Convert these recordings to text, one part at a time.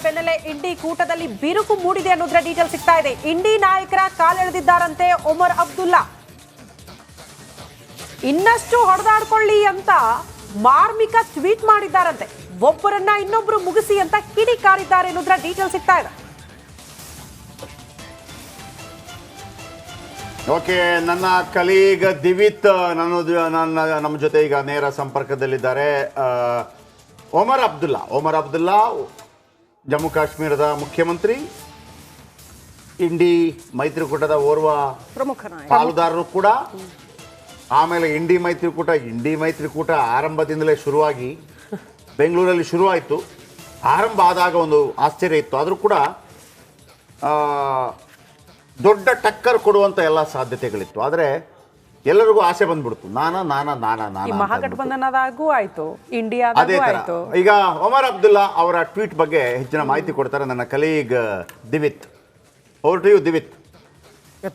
ಬೆನ್ನಲ್ಲೇ ಇಂಡಿ ಕೂಟದಲ್ಲಿ ಬಿರುಕು ಮೂಡಿದೆ ಅನ್ನೋದ್ರ ಡೀಟೇಲ್ ಸಿಗ್ತಾ ಇದೆ. ಇಂಡಿ ನಾಯಕರ ಕಾಲೆಳೆದಿದ್ದಾರಂತೆ ಒಮರ್ ಅಬ್ದುಲ್ಲಾ. ಇನ್ನಷ್ಟು ಹೊಡೆದಾಡ್ಕೊಳ್ಳಿ ಅಂತ ಮಾರ್ಮಿಕ ಟ್ವೀಟ್ ಮಾಡಿದ್ದಾರಂತೆ. ಒಬ್ಬರನ್ನ ಇನ್ನೊಬ್ರು ಮುಗಿಸಿ ಅಂತ ಕಿಡಿಕಾರಿದ್ದಾರೆ ಅನ್ನೋದ್ರ ಡೀಟೇಲ್ ಸಿಗ್ತಾ ಇದೆ. ಓಕೆ, ನನ್ನ ಕಲೀಗ್ ದಿವಿತ್ ನಮ್ಮ ಜೊತೆ ಈಗ ನೇರ ಸಂಪರ್ಕದಲ್ಲಿದ್ದಾರೆ. ಒಮರ್ ಅಬ್ದುಲ್ಲಾ ಜಮ್ಮು ಕಾಶ್ಮೀರದ ಮುಖ್ಯಮಂತ್ರಿ, ಇಂಡಿ ಮೈತ್ರಿಕೂಟದ ಓರ್ವ ಪ್ರಮುಖ ಪಾಲುದಾರರು ಕೂಡ. ಆಮೇಲೆ ಇಂಡಿ ಮೈತ್ರಿಕೂಟ ಆರಂಭದಿಂದಲೇ ಶುರುವಾಗಿ ಬೆಂಗಳೂರಲ್ಲಿ ಶುರುವಾಯಿತು. ಆರಂಭ ಆದಾಗ ಒಂದು ಆಶ್ಚರ್ಯ ಇತ್ತು, ಆದರೂ ಕೂಡ ದೊಡ್ಡ ಟಕ್ಕರ್ ಕೊಡುವಂಥ ಎಲ್ಲ ಸಾಧ್ಯತೆಗಳಿತ್ತು. ಆದರೆ ಎಲ್ಲರಿಗೂ ಆಸೆ ಬಂದ್ಬಿಡ್ತು, ಮಹಾಗಠಬಂಧನದಾಗೂ ಆಯ್ತು, ಅದೇ ಥರ. ಈಗ ಒಮರ್ ಅಬ್ದುಲ್ಲಾ ಅವರ ಟ್ವೀಟ್ ಬಗ್ಗೆ ಹೆಚ್ಚಿನ ಮಾಹಿತಿ ಕೊಡ್ತಾರೆ ನನ್ನ colleague Divith. Over to you Divith.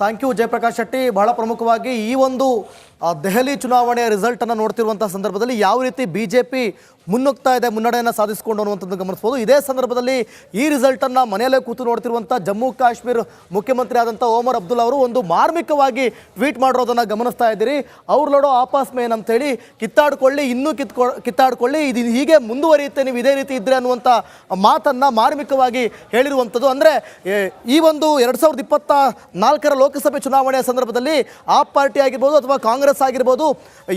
Thank you Jayaprakash Shetty. ಬಹಳ ಪ್ರಮುಖವಾಗಿ ಈ ಒಂದು ದೆಹಲಿ ಚುನಾವಣೆಯ ರಿಸಲ್ಟನ್ನು ನೋಡ್ತಿರುವಂಥ ಸಂದರ್ಭದಲ್ಲಿ ಯಾವ ರೀತಿ BJP ಮುನ್ನುಗ್ತಾ ಇದೆ, ಮುನ್ನಡೆಯನ್ನು ಸಾಧಿಸಿಕೊಂಡು ಅನ್ನುವಂಥದ್ದು ಗಮನಿಸ್ಬೋದು. ಇದೇ ಸಂದರ್ಭದಲ್ಲಿ ಈ ರಿಸಲ್ಟನ್ನು ಮನೆಯಲ್ಲೇ ಕೂತು ನೋಡ್ತಿರುವಂಥ ಜಮ್ಮು ಕಾಶ್ಮೀರ ಮುಖ್ಯಮಂತ್ರಿ ಆದಂಥ ಒಮರ್ ಅಬ್ದುಲ್ಲಾ ಅವರು ಒಂದು ಮಾರ್ಮಿಕವಾಗಿ ಟ್ವೀಟ್ ಮಾಡಿರೋದನ್ನು ಗಮನಿಸ್ತಾ ಇದ್ದೀರಿ. ಅವ್ರು ನೋಡೋ ಆಪಾಸ್ ಮೇನ್ ಅಂತೇಳಿ ಕಿತ್ತಾಡ್ಕೊಳ್ಳಿ, ಇನ್ನೂ ಕಿತ್ತಾಡ್ಕೊಳ್ಳಿ, ಇದು ಹೀಗೆ ಮುಂದುವರಿಯುತ್ತೆ ನೀವು ಇದೇ ರೀತಿ ಇದ್ದರೆ ಅನ್ನುವಂಥ ಮಾತನ್ನು ಮಾರ್ಮಿಕವಾಗಿ ಹೇಳಿರುವಂಥದ್ದು. ಅಂದರೆ ಈ ಒಂದು 2024 ಲೋಕಸಭೆ ಚುನಾವಣೆಯ ಸಂದರ್ಭದಲ್ಲಿ ಆಪ್ ಪಾರ್ಟಿ ಆಗಿರ್ಬೋದು ಅಥವಾ ಕಾಂಗ್ರೆಸ್ ಆಗಿರ್ಬೋದು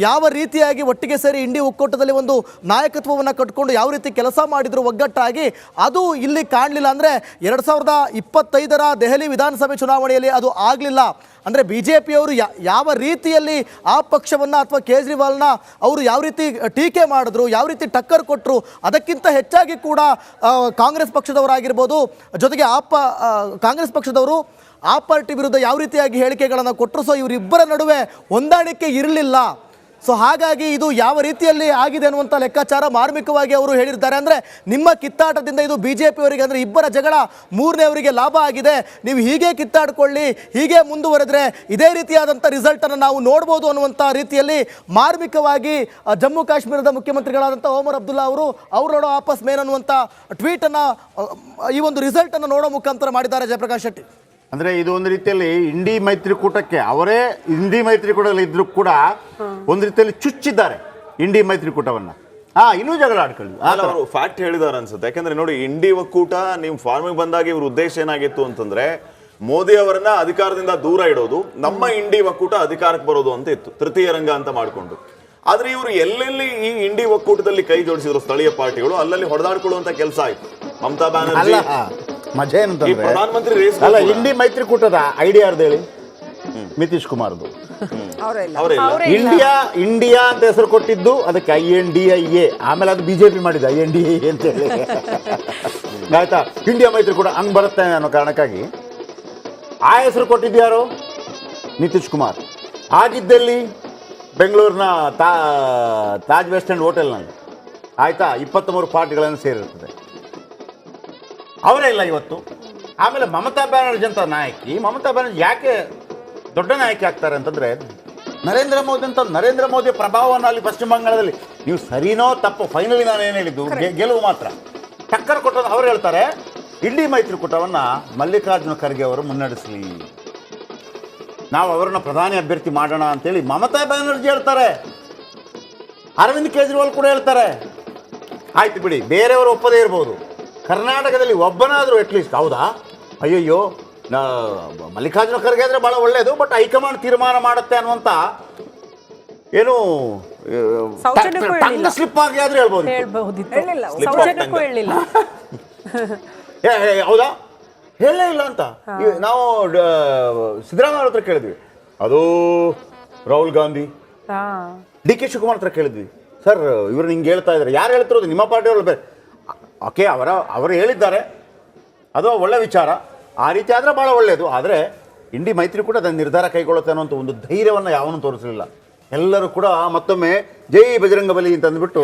ಯಾವ ರೀತಿಯಾಗಿ ಒಟ್ಟಿಗೆ ಸೇರಿ ಇಂಡಿ ಒಕ್ಕೂಟದಲ್ಲಿ ಒಂದು ನಾಯಕತ್ವವನ್ನು ಕಟ್ಕೊಂಡು ಯಾವ ರೀತಿ ಕೆಲಸ ಮಾಡಿದ್ರು ಒಗ್ಗಟ್ಟಾಗಿ, ಅದು ಇಲ್ಲಿ ಕಾಣಲಿಲ್ಲ. ಅಂದರೆ 2025 ದೆಹಲಿ ವಿಧಾನಸಭೆ ಚುನಾವಣೆಯಲ್ಲಿ ಅದು ಆಗಲಿಲ್ಲ. ಅಂದರೆ BJPಯವರು ಯಾವ ರೀತಿಯಲ್ಲಿ ಆ ಪಕ್ಷವನ್ನು ಅಥವಾ ಕೇಜ್ರಿವಾಲ್ನ ಅವರು ಯಾವ ರೀತಿ ಟೀಕೆ ಮಾಡಿದ್ರು, ಯಾವ ರೀತಿ ಟಕ್ಕರ್ ಕೊಟ್ಟರು, ಅದಕ್ಕಿಂತ ಹೆಚ್ಚಾಗಿ ಕೂಡ ಕಾಂಗ್ರೆಸ್ ಪಕ್ಷದವರಾಗಿರ್ಬೋದು, ಜೊತೆಗೆ ಕಾಂಗ್ರೆಸ್ ಪಕ್ಷದವರು ಆ ಪಾರ್ಟಿ ವಿರುದ್ಧ ಯಾವ ರೀತಿಯಾಗಿ ಹೇಳಿಕೆಗಳನ್ನು ಕೊಟ್ಟರು. ಸೊ ಇವರಿಬ್ಬರ ನಡುವೆ ಹೊಂದಾಣಿಕೆ ಇರಲಿಲ್ಲ. ಸೊ ಹಾಗಾಗಿ ಇದು ಯಾವ ರೀತಿಯಲ್ಲಿ ಆಗಿದೆ ಅನ್ನುವಂಥ ಲೆಕ್ಕಾಚಾರ ಮಾರ್ಮಿಕವಾಗಿ ಅವರು ಹೇಳಿರ್ತಾರೆ. ಅಂದರೆ ನಿಮ್ಮ ಕಿತ್ತಾಟದಿಂದ ಇದು BJPಯವರಿಗೆ, ಅಂದರೆ ಇಬ್ಬರ ಜಗಳ ಮೂರನೇವರಿಗೆ ಲಾಭ ಆಗಿದೆ, ನೀವು ಹೀಗೆ ಕಿತ್ತಾಡ್ಕೊಳ್ಳಿ, ಹೀಗೆ ಮುಂದುವರೆದ್ರೆ ಇದೇ ರೀತಿಯಾದಂಥ ರಿಸಲ್ಟನ್ನು ನಾವು ನೋಡ್ಬೋದು ಅನ್ನುವಂಥ ರೀತಿಯಲ್ಲಿ ಮಾರ್ಮಿಕವಾಗಿ ಜಮ್ಮು ಕಾಶ್ಮೀರದ ಮುಖ್ಯಮಂತ್ರಿಗಳಾದಂಥ ಒಮರ್ ಅಬ್ದುಲ್ಲಾ ಅವರು ನೋಡೋ ಆಪಸ್ ಮೇನ್ ಅನ್ನುವಂಥ ಟ್ವೀಟನ್ನು ಈ ಒಂದು ರಿಸಲ್ಟನ್ನು ನೋಡೋ ಮುಖಾಂತರ ಮಾಡಿದ್ದಾರೆ ಜಯಪ್ರಕಾಶ್ ಶೆಟ್ಟಿ. ಅಂದರೆ ಇದು ಒಂದು ರೀತಿಯಲ್ಲಿ ಇಂಡಿ ಮೈತ್ರಿಕೂಟಕ್ಕೆ, ಅವರೇ ಇಂಡಿ ಮೈತ್ರಿಕೂಟದಲ್ಲಿ ಇದ್ರೂ ಕೂಡ ಒಂದು ರೀತಿಯಲ್ಲಿ ಚುಚ್ಚಿದ್ದಾರೆ ಇಂಡಿ ಮೈತ್ರಿಕೂಟವನ್ನು. ಇನ್ನೂ ಜಗಳ ಆಡ್ಕೊಳ್ಳಿ ಅವರು ಫ್ಯಾಕ್ಟ್ ಹೇಳಿದಾರೆ ಅನ್ಸುತ್ತೆ. ಯಾಕಂದ್ರೆ ನೋಡಿ, ಇಂಡಿ ಒಕ್ಕೂಟ ನೀವು ಫಾರ್ಮಿಗೆ ಬಂದಾಗ ಇವ್ರ ಉದ್ದೇಶ ಏನಾಗಿತ್ತು ಅಂತಂದ್ರೆ ಮೋದಿ ಅವರನ್ನ ಅಧಿಕಾರದಿಂದ ದೂರ ಇಡೋದು, ನಮ್ಮ ಇಂಡಿ ಒಕ್ಕೂಟ ಅಧಿಕಾರಕ್ಕೆ ಬರೋದು ಅಂತ ಇತ್ತು, ತೃತೀಯ ರಂಗ ಅಂತ ಮಾಡಿಕೊಂಡು. ಆದ್ರೆ ಇವರು ಎಲ್ಲೆಲ್ಲಿ ಈ ಇಂಡಿ ಒಕ್ಕೂಟದಲ್ಲಿ ಕೈ ಜೋಡಿಸಿದ್ರು ಸ್ಥಳೀಯ ಪಾರ್ಟಿಗಳು, ಅಲ್ಲಲ್ಲಿ ಹೊಡೆದಾಡ್ಕೊಳ್ಳುವಂತ ಕೆಲಸ ಆಯ್ತು. ಮಮತಾ ಬ್ಯಾನರ್ಜಿ ಮಜಾ ಏನಂತಂದ್ರೆ ಪ್ರಧಾನಮಂತ್ರಿ ರೇಸ್ ಅಲ್ಲ, ಇಂಡಿ ಮೈತ್ರಿಕೂಟದ ಐಡಿಯಾ ಯಾರ್ದು ಹೇಳಿ? ನಿತೀಶ್ ಕುಮಾರ್ದು. ಇಂಡಿಯಾ ಅಂತ ಹೆಸರು ಕೊಟ್ಟಿದ್ದು ಅದಕ್ಕೆ INDIA, ಆಮೇಲೆ ಅದು BJP ಮಾಡಿದ್ದು INDA ಅಂತ ಹೇಳಿ ಆಯ್ತಾ. ಇಂಡಿಯಾ ಮೈತ್ರಿಕೂಟ ಹಂಗೆ ಬರುತ್ತೆ ಅನ್ನೋ ಕಾರಣಕ್ಕಾಗಿ ಆ ಹೆಸರು ಕೊಟ್ಟಿದ್ದು ಯಾರು? ನಿತೀಶ್ ಕುಮಾರ್. ಆಗಿದ್ದಲ್ಲಿ ಬೆಂಗಳೂರಿನ ತಾಜ್ ವೆಸ್ಟ್ ಎಂಡ್ ಹೋಟೆಲ್ನಲ್ಲಿ ಆಯ್ತಾ 23 ಪಾರ್ಟಿಗಳನ್ನು ಸೇರಿರ್ತದೆ. ಅವರೇ ಇಲ್ಲ ಇವತ್ತು. ಆಮೇಲೆ ಮಮತಾ ಬ್ಯಾನರ್ಜಿ ಅಂತ ನಾಯಕಿ, ಮಮತಾ ಬ್ಯಾನರ್ಜಿ ಯಾಕೆ ದೊಡ್ಡ ನಾಯಕಿ ಆಗ್ತಾರೆ ಅಂತಂದರೆ ನರೇಂದ್ರ ಮೋದಿ ಪ್ರಭಾವವನ್ನು ಅಲ್ಲಿ ಪಶ್ಚಿಮ ಬಂಗಾಳದಲ್ಲಿ, ನೀವು ಸರಿನೋ ತಪ್ಪು ಫೈನಲಿ ನಾನು ಏನು ಹೇಳಿದ್ದು, ಗೆಲುವು ಮಾತ್ರ ಟಕ್ಕರ್ ಕೊಟ್ಟದ್ದು ಅವ್ರು ಹೇಳ್ತಾರೆ. ಇಂಡಿ ಮೈತ್ರಿಕೂಟವನ್ನು ಮಲ್ಲಿಕಾರ್ಜುನ ಖರ್ಗೆ ಅವರು ಮುನ್ನಡೆಸಲಿ, ನಾವು ಅವರನ್ನ ಪ್ರಧಾನಿ ಅಭ್ಯರ್ಥಿ ಮಾಡೋಣ ಅಂತೇಳಿ ಮಮತಾ ಬ್ಯಾನರ್ಜಿ ಹೇಳ್ತಾರೆ. ಅರವಿಂದ್ ಕೇಜ್ರಿವಾಲ್ ಕೂಡ ಹೇಳ್ತಾರೆ. ಆಯ್ತು ಬಿಡಿ, ಬೇರೆಯವರು ಒಪ್ಪದೇ ಇರ್ಬೋದು, ಕರ್ನಾಟಕದಲ್ಲಿ ಒಬ್ಬನಾದರೂ ಅಟ್ಲೀಸ್ಟ್ ಹೌದಾ, ಅಯ್ಯಯ್ಯೋ ಮಲ್ಲಿಕಾರ್ಜುನ ಖರ್ಗೆ ಅಂದರೆ ಭಾಳ ಒಳ್ಳೆಯದು, ಬಟ್ ಹೈಕಮಾಂಡ್ ತೀರ್ಮಾನ ಮಾಡುತ್ತೆ ಅನ್ನುವಂಥ ಏನು ಸ್ಲಿಪ್ ಆಗಿ ಆದರೂ ಹೇಳ್ಬೋದು. ಹೌದಾ, ಹೇಳಲೇ ಇಲ್ಲ ಅಂತ ನಾವು ಸಿದ್ದರಾಮಯ್ಯ ಹತ್ರ ಕೇಳಿದ್ವಿ, ಅದು ರಾಹುಲ್ ಗಾಂಧಿ DK ಶಿವಕುಮಾರ್ ಹತ್ರ ಕೇಳಿದ್ವಿ, ಸರ್ ಇವ್ರು ಹಿಂಗೆ ಹೇಳ್ತಾ ಇದ್ದಾರೆ, ಯಾರು ಹೇಳ್ತಿರೋದು? ನಿಮ್ಮ ಪಾರ್ಟಿಯವರು ಬೇರೆ. ಓಕೆ, ಅವರು ಹೇಳಿದ್ದಾರೆ, ಅದು ಒಳ್ಳೆ ವಿಚಾರ, ಆ ರೀತಿ ಆದರೆ ಭಾಳ ಒಳ್ಳೆಯದು. ಆದರೆ ಇಂಡಿ ಮೈತ್ರಿಕೂಟ ಅದನ್ನು ನಿರ್ಧಾರ ಕೈಗೊಳ್ಳುತ್ತೆ ಅನ್ನೋಂಥ ಒಂದು ಧೈರ್ಯವನ್ನು ಯಾವನೂ ತೋರಿಸಲಿಲ್ಲ. ಎಲ್ಲರೂ ಕೂಡ ಮತ್ತೊಮ್ಮೆ ಜೈ ಬಜರಂಗ ಬಲಿ ಅಂತ ಅಂದ್ಬಿಟ್ಟು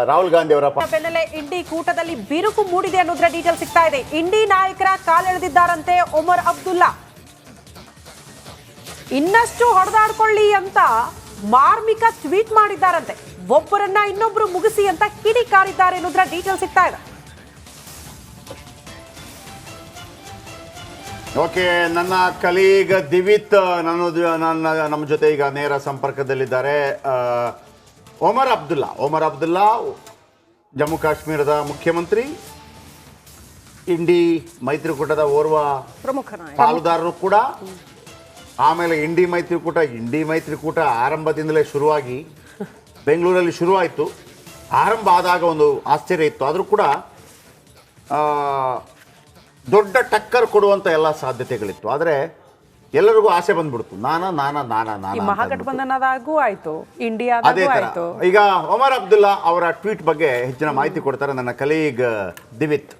ರಾಹುಲ್ ಗಾಂಧಿ ಅವರ ಬೆನ್ನಲ್ಲೇ ಇಂಡಿ ಕೂಟದಲ್ಲಿ ಬಿರುಕು ಮೂಡಿದೆ ಅನ್ನೋದ್ರ ಡೀಟೇಲ್ ಸಿಗ್ತಾ ಇದೆ. ಇಂಡಿ ನಾಯಕರ ಕಾಲೆಳೆದಿದ್ದಾರಂತೆ ಒಮರ್ ಅಬ್ದುಲ್ಲಾ. ಇನ್ನಷ್ಟು ಹೊಡೆದಾಡ್ಕೊಳ್ಳಿ ಅಂತ ಮಾರ್ಮಿಕ ಟ್ವೀಟ್ ಮಾಡಿದ್ದಾರಂತೆ. ಒಬ್ಬರನ್ನ ಇನ್ನೊಬ್ರು ಮುಗಿಸಿ ಅಂತ ಕಿಡಿಕಾರಿದ್ದಾರೆ ಅನ್ನೋದ್ರ ಡೀಟೇಲ್ ಸಿಗ್ತಾ ಇದೆ. ಓಕೆ, ನನ್ನ ಕಲೀಗ್ ದಿವಿತ್ ನಮ್ಮ ಜೊತೆ ಈಗ ನೇರ ಸಂಪರ್ಕದಲ್ಲಿದ್ದಾರೆ. ಒಮರ್ ಅಬ್ದುಲ್ಲಾ ಜಮ್ಮು ಕಾಶ್ಮೀರದ ಮುಖ್ಯಮಂತ್ರಿ, ಇಂಡಿ ಮೈತ್ರಿಕೂಟದ ಓರ್ವ ಪ್ರಮುಖ ನಾಯಕ, ಪಾಲುದಾರರು ಕೂಡ. ಆಮೇಲೆ ಇಂಡಿ ಮೈತ್ರಿಕೂಟ ಆರಂಭದಿಂದಲೇ ಶುರುವಾಗಿ ಬೆಂಗಳೂರಲ್ಲಿ ಶುರುವಾಯಿತು. ಆರಂಭ ಆದಾಗ ಒಂದು ಆಶ್ಚರ್ಯ ಇತ್ತು, ಆದರೂ ಕೂಡ ದೊಡ್ಡ ಟಕ್ಕರ್ ಕೊಡುವಂಥ ಎಲ್ಲ ಸಾಧ್ಯತೆಗಳಿತ್ತು. ಆದರೆ ಎಲ್ಲರಿಗೂ ಆಸೆ ಬಂದ್ಬಿಡ್ತು, ಈ ಮಹಾಗಠಬಂಧನದಾಗೂ ಆಯ್ತು, ಅದೇ ಇಂಡಿಯಾದಾಗೂ ಥರ. ಆಯ್ತು. ಈಗ ಒಮರ್ ಅಬ್ದುಲ್ಲಾ ಅವರ ಟ್ವೀಟ್ ಬಗ್ಗೆ ಹೆಚ್ಚಿನ ಮಾಹಿತಿ ಕೊಡ್ತಾರೆ ನನ್ನ colleague Divith.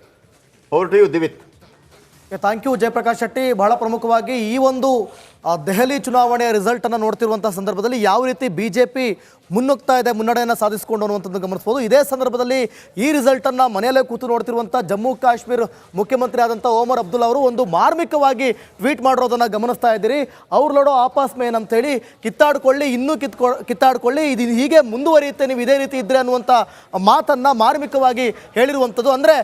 Over to you Divith. Thank you Jayaprakash Shetty. ಬಹಳ ಪ್ರಮುಖವಾಗಿ ಈ ಒಂದು ದೆಹಲಿ ಚುನಾವಣೆಯ ರಿಸಲ್ಟನ್ನು ನೋಡ್ತಿರುವಂಥ ಸಂದರ್ಭದಲ್ಲಿ ಯಾವ ರೀತಿ BJP ಮುನ್ನುಗ್ತಾ ಇದೆ, ಮುನ್ನಡೆಯನ್ನು ಸಾಧಿಸಿಕೊಂಡು ಅನ್ನುವಂಥದ್ದು ಗಮನಿಸ್ಬೋದು. ಇದೇ ಸಂದರ್ಭದಲ್ಲಿ ಈ ರಿಸಲ್ಟನ್ನು ಮನೆಯಲ್ಲೇ ಕೂತು ನೋಡ್ತಿರುವಂಥ ಜಮ್ಮು ಕಾಶ್ಮೀರ ಮುಖ್ಯಮಂತ್ರಿ ಆದಂಥ ಒಮರ್ ಅಬ್ದುಲ್ಲಾ ಅವರು ಒಂದು ಮಾರ್ಮಿಕವಾಗಿ ಟ್ವೀಟ್ ಮಾಡಿರೋದನ್ನು ಗಮನಿಸ್ತಾ ಇದ್ದೀರಿ. ಅವ್ರು ನೋಡೋ ಆಪಾಸ್ ಮೇನ್ ಅಂತೇಳಿ ಕಿತ್ತಾಡ್ಕೊಳ್ಳಿ, ಇನ್ನೂ ಕಿತ್ತಾಡ್ಕೊಳ್ಳಿ, ಇದು ಹೀಗೆ ಮುಂದುವರಿಯುತ್ತೆ ನೀವು ಇದೇ ರೀತಿ ಇದ್ದರೆ ಅನ್ನುವಂಥ ಮಾತನ್ನು ಮಾರ್ಮಿಕವಾಗಿ ಹೇಳಿರುವಂಥದ್ದು. ಅಂದರೆ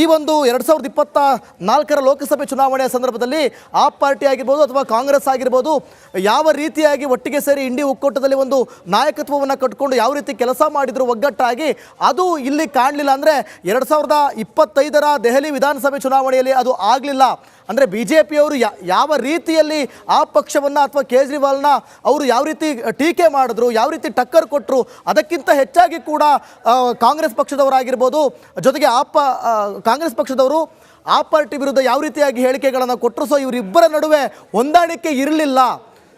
ಈ ಒಂದು 2024ರ ಲೋಕಸಭೆ ಚುನಾವಣೆಯ ಸಂದರ್ಭದಲ್ಲಿ ಆಪ್ ಪಾರ್ಟಿ ಆಗಿರ್ಬೋದು ಅಥವಾ ಕಾಂಗ್ರೆಸ್ ಆಗಿರ್ಬೋದು, ಯಾವ ರೀತಿಯಾಗಿ ಒಟ್ಟಿಗೆ ಸೇರಿ ಇಂಡಿ ಒಕ್ಕೂಟದಲ್ಲಿ ಒಂದು ನಾಯಕತ್ವವನ್ನು ಕಟ್ಕೊಂಡು ಯಾವ ರೀತಿ ಕೆಲಸ ಮಾಡಿದ್ರು ಒಗ್ಗಟ್ಟಾಗಿ, ಅದು ಇಲ್ಲಿ ಕಾಣಲಿಲ್ಲ. ಅಂದರೆ 2025ರ ದೆಹಲಿ ವಿಧಾನಸಭೆ ಚುನಾವಣೆಯಲ್ಲಿ ಅದು ಆಗಲಿಲ್ಲ. ಅಂದರೆ BJPಯವರು ಯಾವ ರೀತಿಯಲ್ಲಿ ಆ ಪಕ್ಷವನ್ನು ಅಥವಾ ಕೇಜ್ರಿವಾಲ್ನ ಅವರು ಯಾವ ರೀತಿ ಟೀಕೆ ಮಾಡಿದ್ರು, ಯಾವ ರೀತಿ ಟಕ್ಕರ್ ಕೊಟ್ಟರು, ಅದಕ್ಕಿಂತ ಹೆಚ್ಚಾಗಿ ಕೂಡ ಕಾಂಗ್ರೆಸ್ ಪಕ್ಷದವರಾಗಿರ್ಬೋದು, ಜೊತೆಗೆ ಕಾಂಗ್ರೆಸ್ ಪಕ್ಷದವರು ಆ ಪಾರ್ಟಿ ವಿರುದ್ಧ ಯಾವ ರೀತಿಯಾಗಿ ಹೇಳಿಕೆಗಳನ್ನು ಕೊಟ್ಟರು. ಸೊ ಇವರಿಬ್ಬರ ನಡುವೆ ಹೊಂದಾಣಿಕೆ ಇರಲಿಲ್ಲ.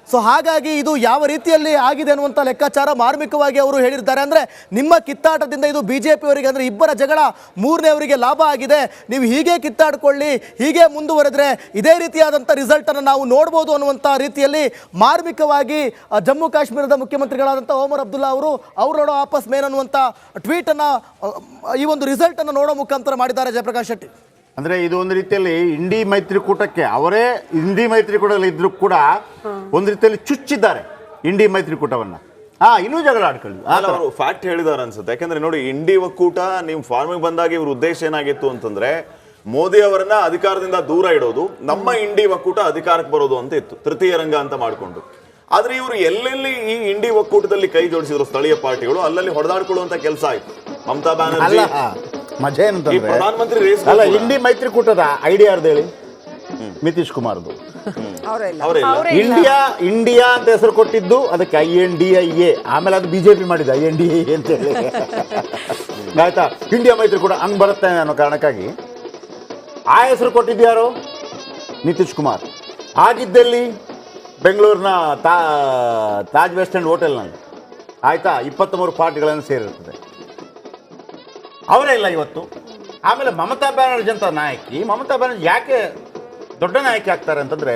ಸೊ ಹಾಗಾಗಿ ಇದು ಯಾವ ರೀತಿಯಲ್ಲಿ ಆಗಿದೆ ಅನ್ನುವಂಥ ಲೆಕ್ಕಾಚಾರ ಮಾರ್ಮಿಕವಾಗಿ ಅವರು ಹೇಳಿರ್ತಾರೆ. ಅಂದರೆ ನಿಮ್ಮ ಕಿತ್ತಾಟದಿಂದ ಇದು BJPಯವರಿಗೆ, ಅಂದರೆ ಇಬ್ಬರ ಜಗಳ ಮೂರನೇವರಿಗೆ ಲಾಭ ಆಗಿದೆ, ನೀವು ಹೀಗೆ ಕಿತ್ತಾಡ್ಕೊಳ್ಳಿ, ಹೀಗೆ ಮುಂದುವರೆದ್ರೆ ಇದೇ ರೀತಿಯಾದಂಥ ರಿಸಲ್ಟನ್ನು ನಾವು ನೋಡ್ಬೋದು ಅನ್ನುವಂಥ ರೀತಿಯಲ್ಲಿ ಮಾರ್ಮಿಕವಾಗಿ ಜಮ್ಮು ಕಾಶ್ಮೀರದ ಮುಖ್ಯಮಂತ್ರಿಗಳಾದಂಥ ಒಮರ್ ಅಬ್ದುಲ್ಲಾ ಅವರು ನೋಡೋ ಆಪಸ್ ಮೇನ್ ಅನ್ನುವಂಥ ಟ್ವೀಟನ್ನು ಈ ಒಂದು ರಿಸಲ್ಟನ್ನು ನೋಡೋ ಮುಖಾಂತರ ಮಾಡಿದ್ದಾರೆ ಜಯಪ್ರಕಾಶ್ ಶೆಟ್ಟಿ. ಅಂದರೆ ಇದು ಒಂದು ರೀತಿಯಲ್ಲಿ ಇಂಡಿ ಮೈತ್ರಿಕೂಟಕ್ಕೆ, ಅವರೇ ಇಂಡಿ ಮೈತ್ರಿಕೂಟದಲ್ಲಿ ಇದ್ರೂ ಕೂಡ ಒಂದು ರೀತಿಯಲ್ಲಿ ಚುಚ್ಚಿದ್ದಾರೆ ಇಂಡಿ ಮೈತ್ರಿಕೂಟವನ್ನು. ಇನ್ನೂ ಜಗಳ ಆಡ್ಕೊಳ್ಳಿ, ಅವರು ಫ್ಯಾಕ್ಟ್ ಹೇಳಿದಾರೆ ಅನ್ಸುತ್ತೆ. ಯಾಕಂದ್ರೆ ನೋಡಿ, ಇಂಡಿ ಒಕ್ಕೂಟ ನಿಮ್ ಫಾರ್ಮಿಗೆ ಬಂದಾಗ ಇವ್ರ ಉದ್ದೇಶ ಏನಾಗಿತ್ತು ಅಂತಂದ್ರೆ ಮೋದಿ ಅವರನ್ನ ಅಧಿಕಾರದಿಂದ ದೂರ ಇಡೋದು, ನಮ್ಮ ಇಂಡಿ ಒಕ್ಕೂಟ ಅಧಿಕಾರಕ್ಕೆ ಬರೋದು ಅಂತ ಇತ್ತು, ತೃತೀಯ ರಂಗ ಅಂತ ಮಾಡಿಕೊಂಡು. ಆದ್ರೆ ಇವರು ಎಲ್ಲೆಲ್ಲಿ ಈ ಇಂಡಿ ಒಕ್ಕೂಟದಲ್ಲಿ ಕೈ ಜೋಡಿಸಿದ್ರು ಸ್ಥಳೀಯ ಪಾರ್ಟಿಗಳು, ಅಲ್ಲಲ್ಲಿ ಹೊಡೆದಾಡ್ಕೊಳ್ಳುವಂತ ಕೆಲಸ ಆಯ್ತು. ಮಮತಾ ಬ್ಯಾನರ್ಜಿ ಮಜಾ ಏನಂತಂದ್ರೆ ಪ್ರಧಾನಮಂತ್ರಿ ರೇಸ್ ಅಲ್ಲ, ಇಂಡಿ ಮೈತ್ರಿಕೂಟದ ಐಡಿಯಾ ಯಾರ್ದು ಹೇಳಿ? ನಿತೀಶ್ ಕುಮಾರ್ದು. ಇಂಡಿಯಾ ಅಂತ ಹೆಸರು ಕೊಟ್ಟಿದ್ದು ಅದಕ್ಕೆ INDIA, ಆಮೇಲೆ ಅದು BJP ಮಾಡಿದ್ದು INDA ಅಂತ ಹೇಳಿ. ಆಯ್ತಾ, ಇಂಡಿಯಾ ಮೈತ್ರಿಕೂಟ ಹಂಗೆ ಬರುತ್ತೆ ಅನ್ನೋ ಕಾರಣಕ್ಕಾಗಿ ಆ ಹೆಸರು ಕೊಟ್ಟಿದ್ದು ಯಾರು? ನಿತೀಶ್ ಕುಮಾರ್. ಆಗಿದ್ದಲ್ಲಿ ಬೆಂಗಳೂರಿನ ತಾಜ್ ವೆಸ್ಟ್ ಎಂಡ್ ಹೋಟೆಲ್ನಲ್ಲಿ. ಆಯ್ತಾ, 23 ಪಾರ್ಟಿಗಳನ್ನು ಸೇರಿರ್ತದೆ. ಅವರೇ ಇಲ್ಲ ಇವತ್ತು. ಆಮೇಲೆ ಮಮತಾ ಬ್ಯಾನರ್ಜಿ ಅಂತ ನಾಯಕಿ, ಮಮತಾ ಬ್ಯಾನರ್ಜಿ ಯಾಕೆ ದೊಡ್ಡ ನಾಯಕಿ ಆಗ್ತಾರೆ ಅಂತಂದರೆ,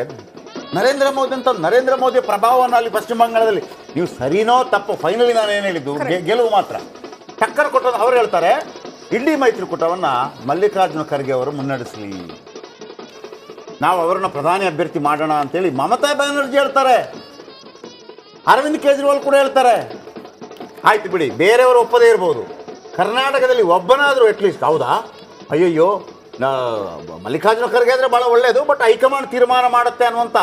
ನರೇಂದ್ರ ಮೋದಿ ಪ್ರಭಾವವನ್ನು ಅಲ್ಲಿ ಪಶ್ಚಿಮ ಬಂಗಾಳದಲ್ಲಿ, ನೀವು ಸರಿನೋ ತಪ್ಪು, ಫೈನಲಿ ನಾನು ಏನು ಹೇಳಿದ್ದು, ಗೆಲುವು ಮಾತ್ರ. ಟಕ್ಕರ್ ಕೊಟ್ಟದ್ದು ಅವ್ರು ಹೇಳ್ತಾರೆ, ಇಂಡಿ ಮೈತ್ರಿಕೂಟವನ್ನು ಮಲ್ಲಿಕಾರ್ಜುನ ಖರ್ಗೆ ಅವರು ಮುನ್ನಡೆಸಲಿ, ನಾವು ಅವರನ್ನ ಪ್ರಧಾನಿ ಅಭ್ಯರ್ಥಿ ಮಾಡೋಣ ಅಂತೇಳಿ ಮಮತಾ ಬ್ಯಾನರ್ಜಿ ಹೇಳ್ತಾರೆ. ಅರವಿಂದ್ ಕೇಜ್ರಿವಾಲ್ ಕೂಡ ಹೇಳ್ತಾರೆ. ಆಯ್ತು ಬಿಡಿ, ಬೇರೆಯವರು ಒಪ್ಪದೇ ಇರ್ಬೋದು, ಕರ್ನಾಟಕದಲ್ಲಿ ಒಬ್ಬನಾದರೂ ಅಟ್ಲೀಸ್ಟ್ ಹೌದಾ, ಅಯ್ಯಯ್ಯೋ ಮಲ್ಲಿಕಾರ್ಜುನ ಖರ್ಗೆ ಅಂದರೆ ಭಾಳ ಒಳ್ಳೆಯದು, ಬಟ್ ಹೈಕಮಾಂಡ್ ತೀರ್ಮಾನ ಮಾಡುತ್ತೆ ಅನ್ನುವಂಥ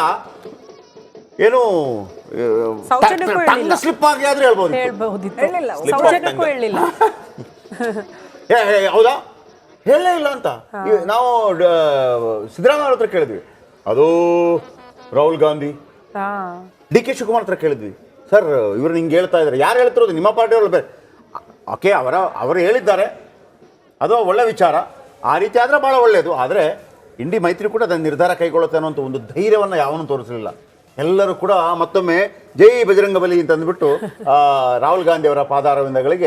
ಏನು ಸ್ಲಿಪ್ ಆಗಿ ಆದ್ರೆ ಹೌದಾ, ಹೇಳಲೇ ಇಲ್ಲ ಅಂತ ನಾವು ಸಿದ್ದರಾಮಯ್ಯ ಹತ್ರ ಕೇಳಿದ್ವಿ. ಅದು ರಾಹುಲ್ ಗಾಂಧಿ, DK ಶಿವಕುಮಾರ್ ಹತ್ರ ಕೇಳಿದ್ವಿ, ಸರ್ ಇವ್ರು ನಿಂಗೆ ಹೇಳ್ತಾ ಇದ್ದಾರೆ, ಯಾರು ಹೇಳ್ತಿರೋದು? ನಿಮ್ಮ ಪಾರ್ಟಿಯವರು ಬೇರೆ. ಓಕೆ, ಅವರು ಹೇಳಿದ್ದಾರೆ, ಅದು ಒಳ್ಳೆ ವಿಚಾರ, ಆ ರೀತಿ ಆದರೆ ಭಾಳ ಒಳ್ಳೆಯದು. ಆದರೆ ಇಂಡಿ ಮೈತ್ರಿ ಕೂಡ ಅದನ್ನು ನಿರ್ಧಾರ ಕೈಗೊಳ್ಳುತ್ತೆ ಅನ್ನೋಂಥ ಒಂದು ಧೈರ್ಯವನ್ನು ಯಾವನೂ ತೋರಿಸಲಿಲ್ಲ. ಎಲ್ಲರೂ ಕೂಡ ಮತ್ತೊಮ್ಮೆ ಜೈ ಬಜರಂಗಬಲಿ ಅಂತ ಅಂದ್ಬಿಟ್ಟು ರಾಹುಲ್ ಗಾಂಧಿ ಅವರ ಪಾದಾರವಿಂದಗಳಿಗೆ